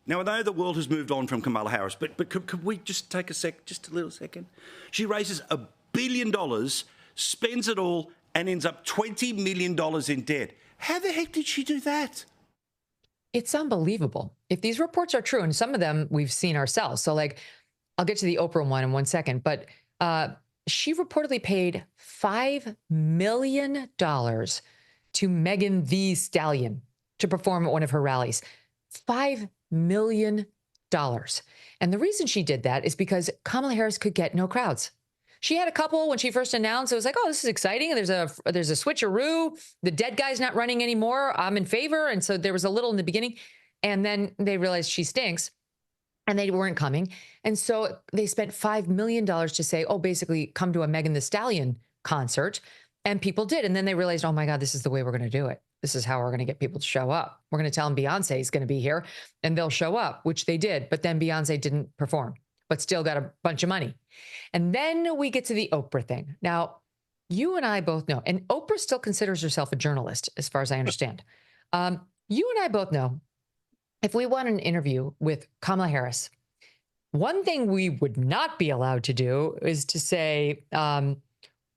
Now, I know the world has moved on from Kamala Harris, but could we just take just a little second? She raises $1 billion, spends it all, and ends up $20 million in debt. How the heck did she do that? It's unbelievable. If these reports are true, and some of them we've seen ourselves. So, like, I'll get to the Oprah one in 1 second, but she reportedly paid $5 million to Megan Thee Stallion to perform at one of her rallies. $5 million. And the reason she did that is because Kamala Harris could get no crowds. She had a couple when she first announced. It was like, oh, this is exciting. There's a switcheroo. The dead guy's not running anymore. I'm in favor. And so there was a little in the beginning. And then they realized she stinks and they weren't coming. And so they spent $5 million to say, oh, basically come to a Megan Thee Stallion concert. And people did. And then they realized, oh, my God, this is the way we're going to do it. This is how we're going to get people to show up. We're going to tell them Beyonce is going to be here and they'll show up, which they did. But then Beyonce didn't perform, but still got a bunch of money. And then we get to the Oprah thing. Now, you and I both know, and Oprah still considers herself a journalist, as far as I understand. You and I both know, if we want an interview with Kamala Harris, one thing we would not be allowed to do is to say,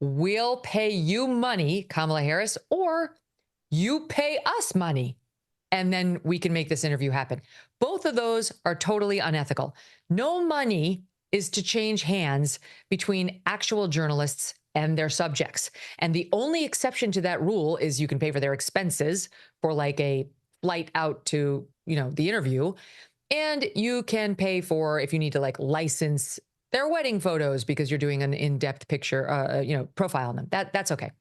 we'll pay you money, Kamala Harris, or you pay us money, and then we can make this interview happen. Both of those are totally unethical. No money is to change hands between actual journalists and their subjects. And the only exception to that rule is you can pay for their expenses for like a flight out to, the interview. And you can pay for if you need to like license their wedding photos because you're doing an in-depth picture, profile on them. That's okay.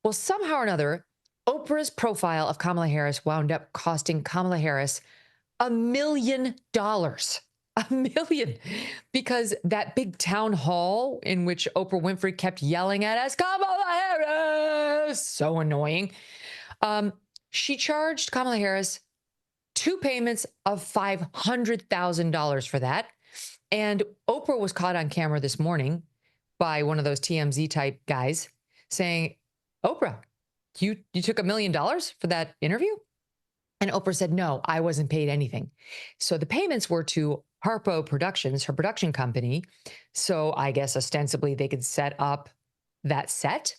Well, somehow or another, Oprah's profile of Kamala Harris wound up costing Kamala Harris $1 million. $1 million. Because that big town hall in which Oprah Winfrey kept yelling at us, Kamala Harris, so annoying. She charged Kamala Harris 2 payments of $500,000 for that. And Oprah was caught on camera this morning by one of those TMZ type guys saying, Oprah, you took $1 million for that interview? And Oprah said, no, I wasn't paid anything. So the payments were to Harpo Productions, her production company. So I guess ostensibly they could set up that set.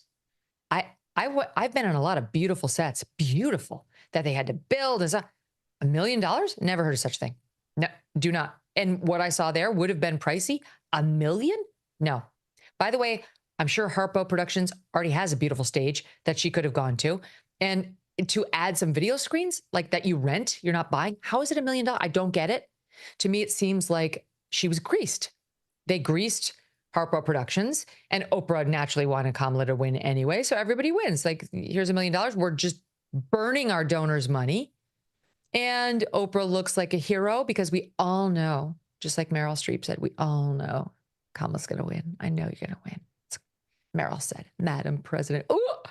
I've been on a lot of beautiful sets, beautiful, that they had to build. As $1 million? Never heard of such a thing. No, do not. And what I saw there would have been pricey. $1 million? No. By the way, I'm sure Harpo Productions already has a beautiful stage that she could have gone to. And to add some video screens like that you rent, you're not buying. How is it $1 million? I don't get it. To me, it seems like she was greased. They greased Harpo Productions, and Oprah naturally wanted Kamala to win anyway. So everybody wins. Like, here's $1 million. We're just burning our donors' money. And Oprah looks like a hero because we all know, just like Meryl Streep said, we all know Kamala's going to win. I know you're going to win. Meryl said, Madam President. Oh,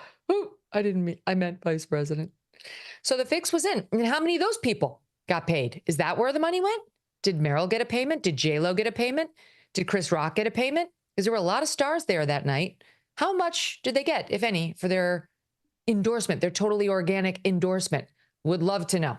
I meant Vice President. So the fix was in. And how many of those people got paid? Is that where the money went? Did Meryl get a payment? Did J-Lo get a payment? Did Chris Rock get a payment? Because there were a lot of stars there that night. How much did they get, if any, for their endorsement, their totally organic endorsement? Would love to know.